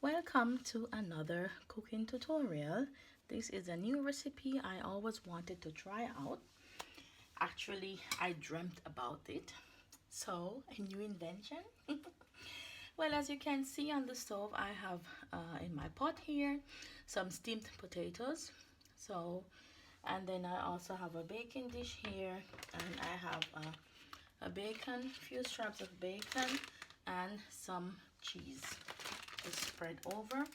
Welcome to another cooking tutorial. This is a new recipe I always wanted to try out. Actually, I dreamt about it. So, a new invention. Well, as you can see on the stove, I have in my pot here some steamed potatoes. And then I also have a baking dish here, and I have a bacon, few straps of bacon, and some cheese to spread over.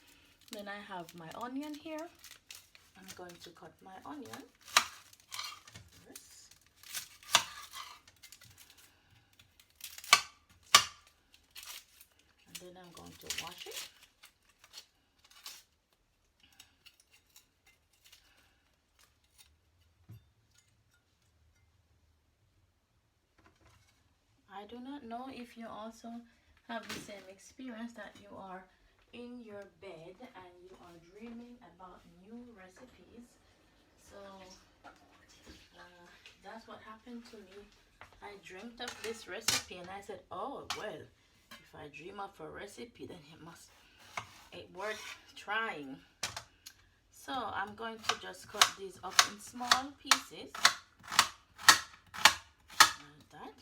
Then I have my onion here. I'm going to cut my onion first. And then I'm going to wash it. I do not know if you also have the same experience, that you are in your bed and you are dreaming about new recipes. So that's what happened to me. I dreamt of this recipe and I said, oh well, if I dream of a recipe, then it worth trying. So I'm going to just cut these up in small pieces like that.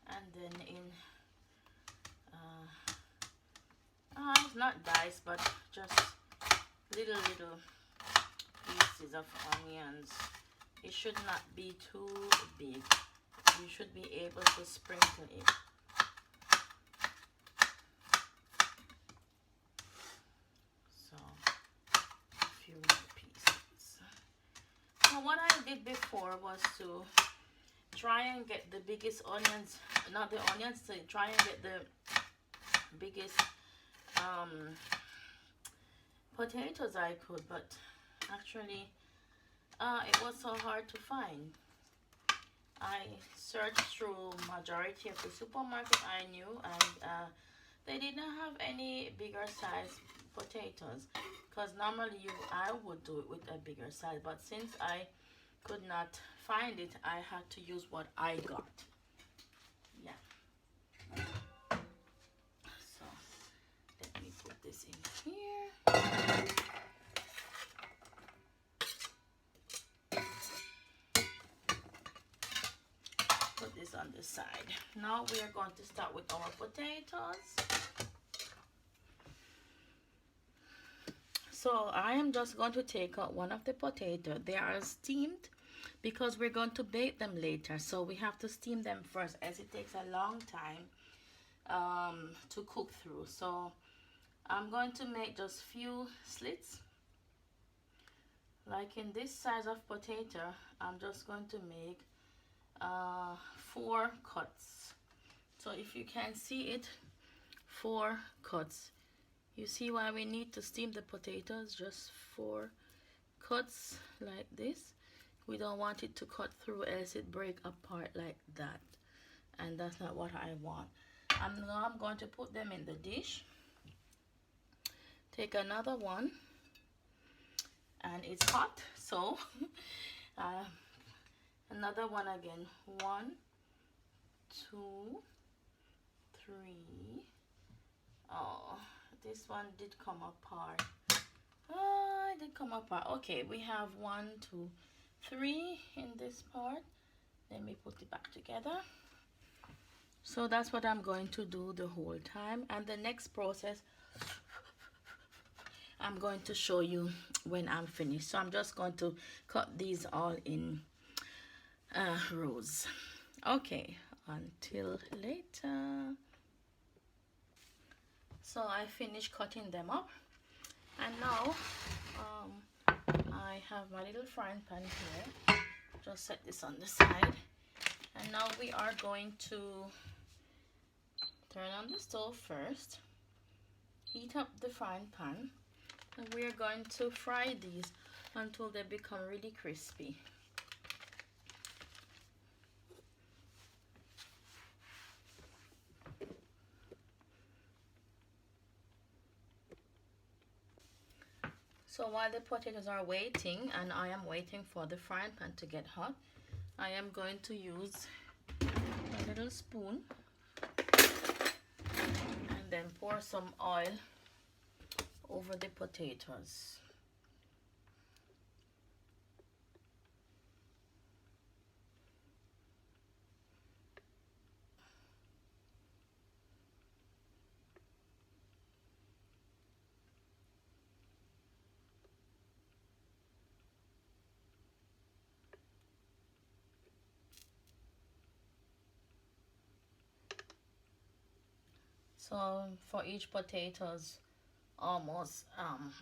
And then it's not dice, but just little pieces of onions. It should not be too big. You should be able to sprinkle it. So a few more pieces. Now what I did before was to try and get the biggest onions, not the onions, to try and get the biggest potatoes I could, but actually it was so hard to find. I searched through majority of the supermarket I knew, and they did not have any bigger size potatoes, because normally I would do it with a bigger size, but since I could not find it, I had to use what I got. Yeah. So let me put this in here. Put this on the side. Now we are going to start with our potatoes. So I am just going to take out one of the potatoes. They are steamed because we're going to bake them later. So we have to steam them first, as it takes a long time to cook through. So I'm going to make just few slits. Like in this size of potato, I'm just going to make 4 cuts. So if you can see it, 4 cuts. You see why we need to steam the potatoes? Just 4 cuts like this. We don't want it to cut through, else it break apart like that, and that's not what I want. I'm going to put them in the dish. Take another one, and it's hot, so another one again. 1, 2, 3. Oh, this one did come apart. It did come apart. Okay, we have 1, 2, 3 in this part. Let me put it back together. So that's what I'm going to do the whole time, and the next process I'm going to show you when I'm finished. So I'm just going to cut these all in rows. Okay, until later. So I finished cutting them up, and now I have my little frying pan here. Just set this on the side, and now we are going to turn on the stove first, heat up the frying pan, and we are going to fry these until they become really crispy. So So while the potatoes are waiting and I am waiting for the frying pan to get hot, I am going to use a little spoon and then pour some oil over the potatoes. So for each potatoes, almost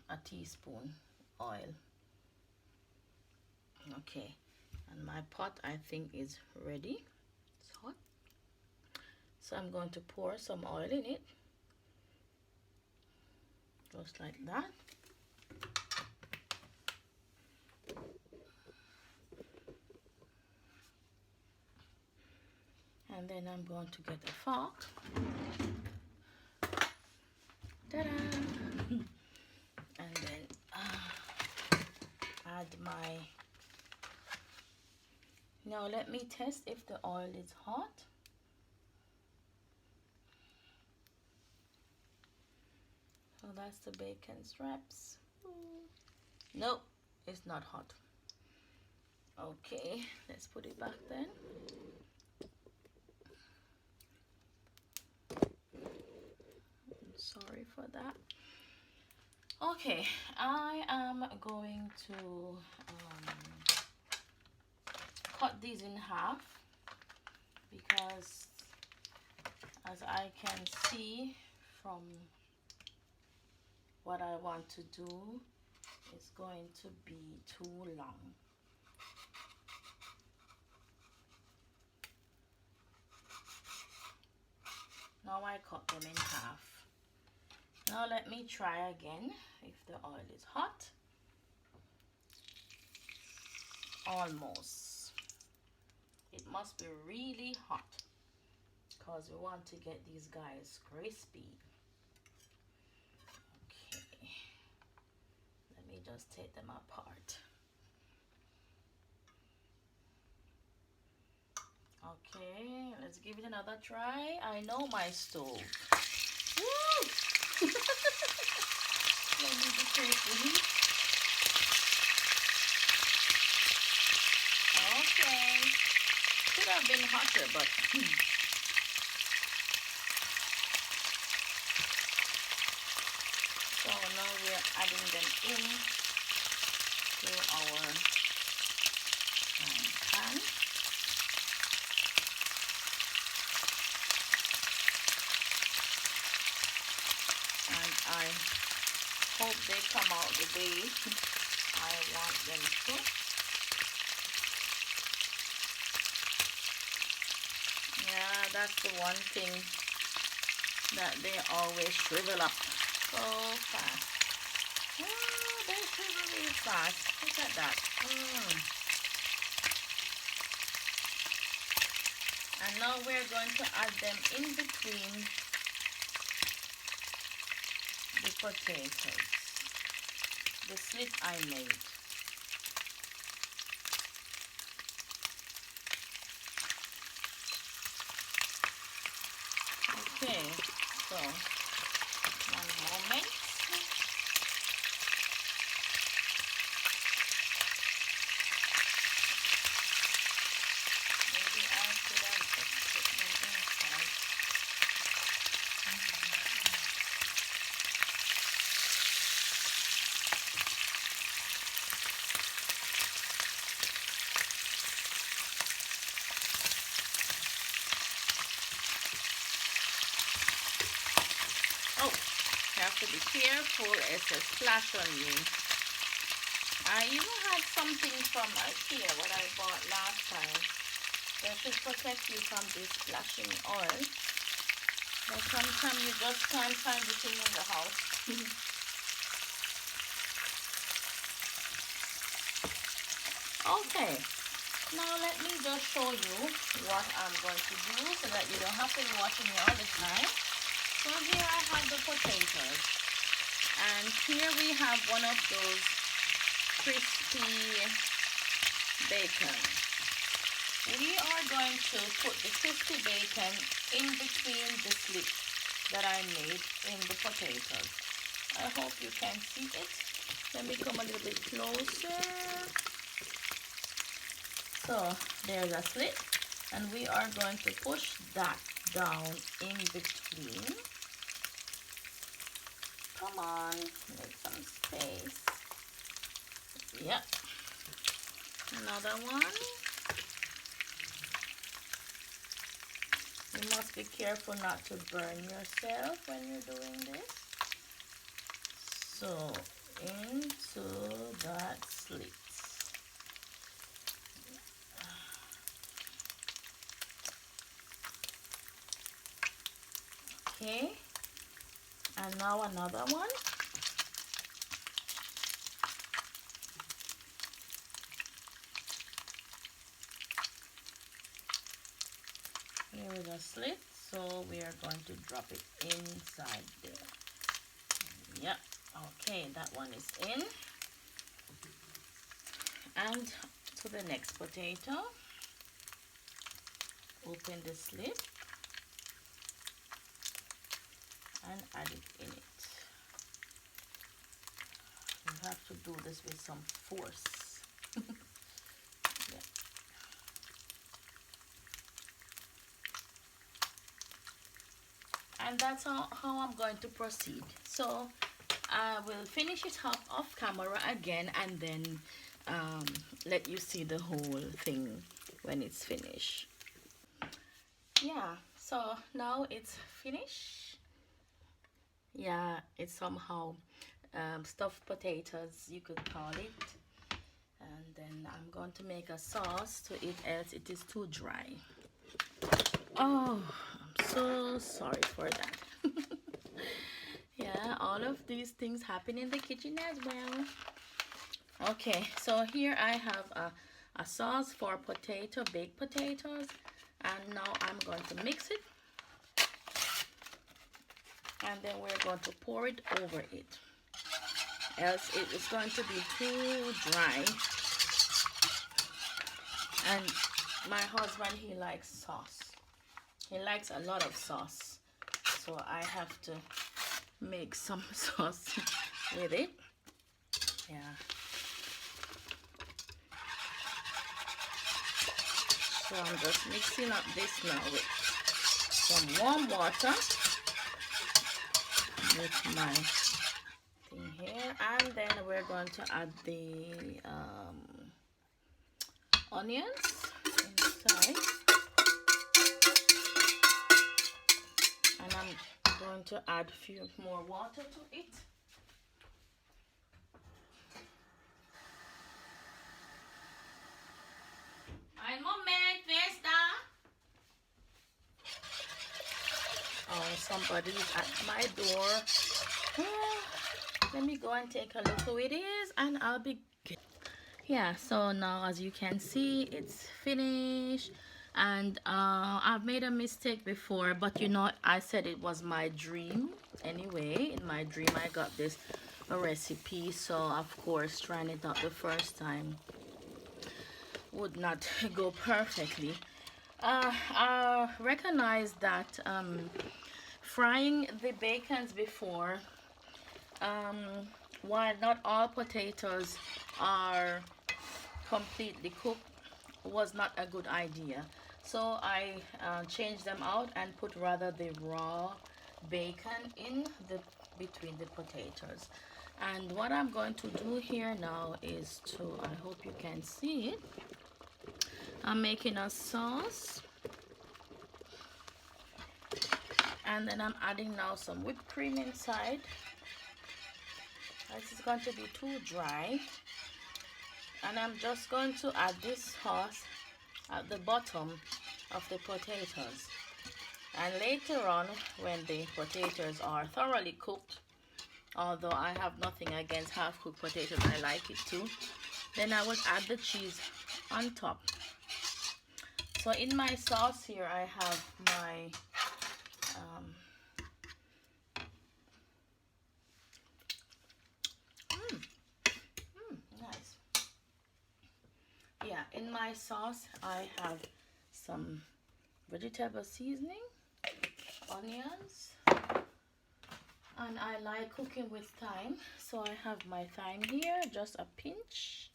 a teaspoon oil. Okay, and my pot I think is ready. It's hot. So I'm going to pour some oil in it, just like that. And then I'm going to get a fork. Ta-da! And then add my... Now let me test if the oil is hot. So that's the bacon strips. Nope, it's not hot. Okay, let's put it back then. Sorry for that. Okay, I am going to cut these in half because as I can see from what I want to do, it's going to be too long. Now I cut them in half. Now let me try again if the oil is hot. Almost. It must be really hot because we want to get these guys crispy. Okay. Let me just take them apart. Okay, let's give it another try. I know my stove. Woo! Let me be careful. Okay. Could have been hotter, but so now we're adding them in to our pan. And I hope they come out the way I want them to. Yeah, that's the one thing that they always shrivel up so fast. Oh, they shrivel really fast. Look at that. And now we're going to add them in between the potatoes, the slit I made. Okay, so one moment. Maybe I should have just put them inside. Oh, you have to be careful, it's a splash on you. I even had something from IKEA, what I bought last time. That should protect you from this splashing oil. But sometimes you just can't find the thing in the house. Okay, now let me just show you what I'm going to do so that you don't have to be watching me all the time. So here I have the potatoes, and here we have one of those crispy bacon. We are going to put the crispy bacon in between the slits that I made in the potatoes. I hope you can see it. Let me come a little bit closer. So there's a slit, and we are going to push that down in between. Come on, make some space. Yep. Another one. You must be careful not to burn yourself when you're doing this. So into that slit. Okay, and now another one. Here is a slit, so we are going to drop it inside there. Yep, okay, that one is in. And to the next potato, open the slit and add it in it. You have to do this with some force. Yeah. And that's how I'm going to proceed. So I will finish it up off camera again, and then let you see the whole thing when it's finished. Yeah, so now it's finished. Yeah, it's somehow stuffed potatoes, you could call it. And then I'm going to make a sauce to it, else it is too dry. Oh, I'm so sorry for that. Yeah, all of these things happen in the kitchen as well. Okay, so here I have a sauce for baked potatoes, and now I'm going to mix it, and then we're going to pour it over it, else it is going to be too dry. And my husband, he likes sauce. He likes a lot of sauce, so I have to make some sauce with it. Yeah. So I'm just mixing up this now with some warm water with my thing here, and then we're going to add the onions inside, and I'm going to add a few more water to it. Ein Moment, wer ist da? Oh, somebody's at my door. Let me go and take a look who it is, and I'll be good. Yeah, so now as you can see, it's finished. And I've made a mistake before, but you know, I said it was my dream. Anyway, in my dream I got this recipe, so of course trying it out the first time would not go perfectly. I recognize that frying the bacons before, while not all potatoes are completely cooked, was not a good idea. So I changed them out and put rather the raw bacon in between the potatoes. And what I'm going to do here now is to, I hope you can see it, I'm making a sauce, and then I'm adding now some whipped cream inside. This is going to be too dry, and I'm just going to add this sauce at the bottom of the potatoes. And later on, when the potatoes are thoroughly cooked, although I have nothing against half-cooked potatoes, I like it too, then I will add the cheese on top. So in my sauce here, I have my nice. in my sauce I have some vegetable seasoning, onions, and I like cooking with thyme, so I have my thyme here, just a pinch,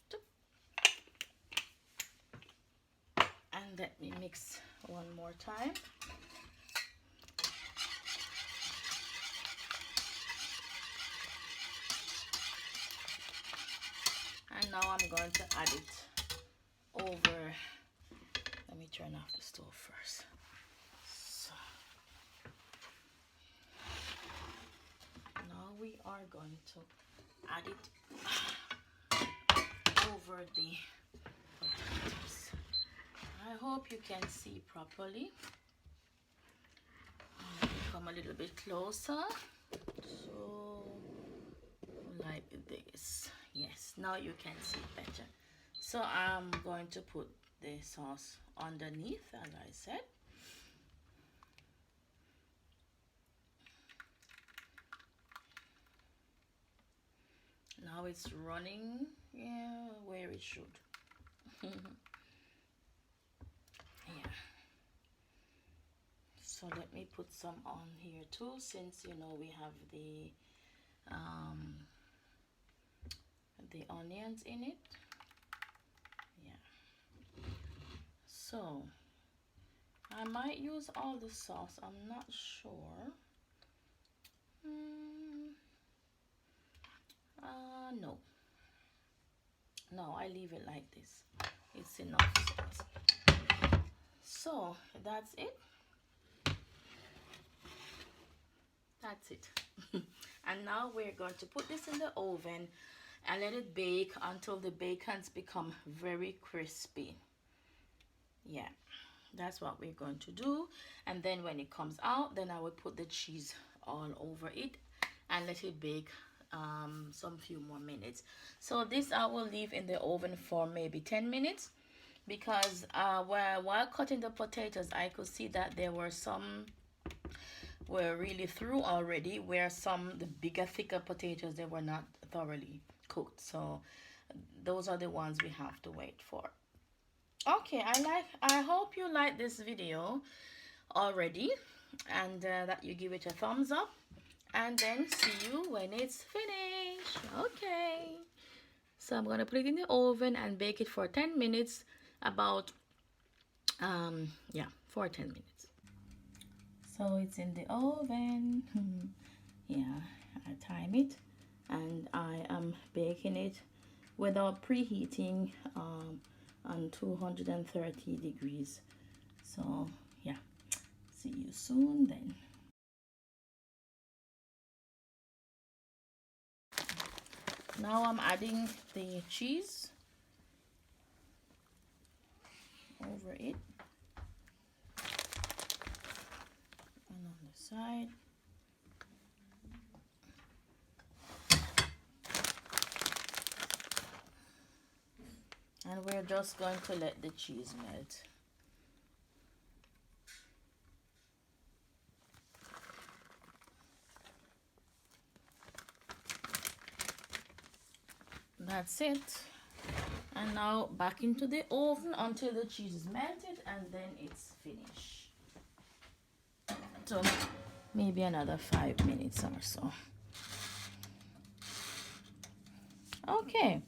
and let me mix one more time. And now I'm going to add it over. Let me turn off the stove first. So now we are going to add it over the potatoes. I hope you can see properly. Come a little bit closer. So like this. Yes, now you can see better. So I'm going to put the sauce underneath, as I said. Now it's running, yeah, where it should. Yeah. So let me put some on here too, since you know we have the onions in it. Yeah. So I might use all the sauce. I'm not sure. No. No, I leave it like this. It's enough sauce. So that's it. That's it. And now we're going to put this in the oven and let it bake until the bacons become very crispy. Yeah, that's what we're going to do. And then when it comes out, then I would put the cheese all over it and let it bake some few more minutes. So this I will leave in the oven for maybe 10 minutes, because while cutting the potatoes I could see that there were some were really through already, where some the bigger thicker potatoes, they were not thoroughly cooked. So those are the ones we have to wait for. Okay, I hope you like this video already, and that you give it a thumbs up, and then see you when it's finished. Okay, so I'm gonna put it in the oven and bake it for 10 minutes, about yeah, for 10 minutes. So it's in the oven. Yeah, I time it, and I am baking it without preheating on 230 degrees. So yeah, see you soon then. Now I'm adding the cheese over it and on the side. And we're just going to let the cheese melt. That's it. And now back into the oven until the cheese is melted, and then it's finished. So maybe another 5 minutes or so. Okay,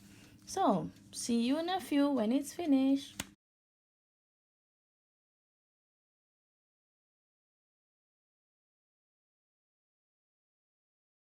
so see you in a few when it's finished.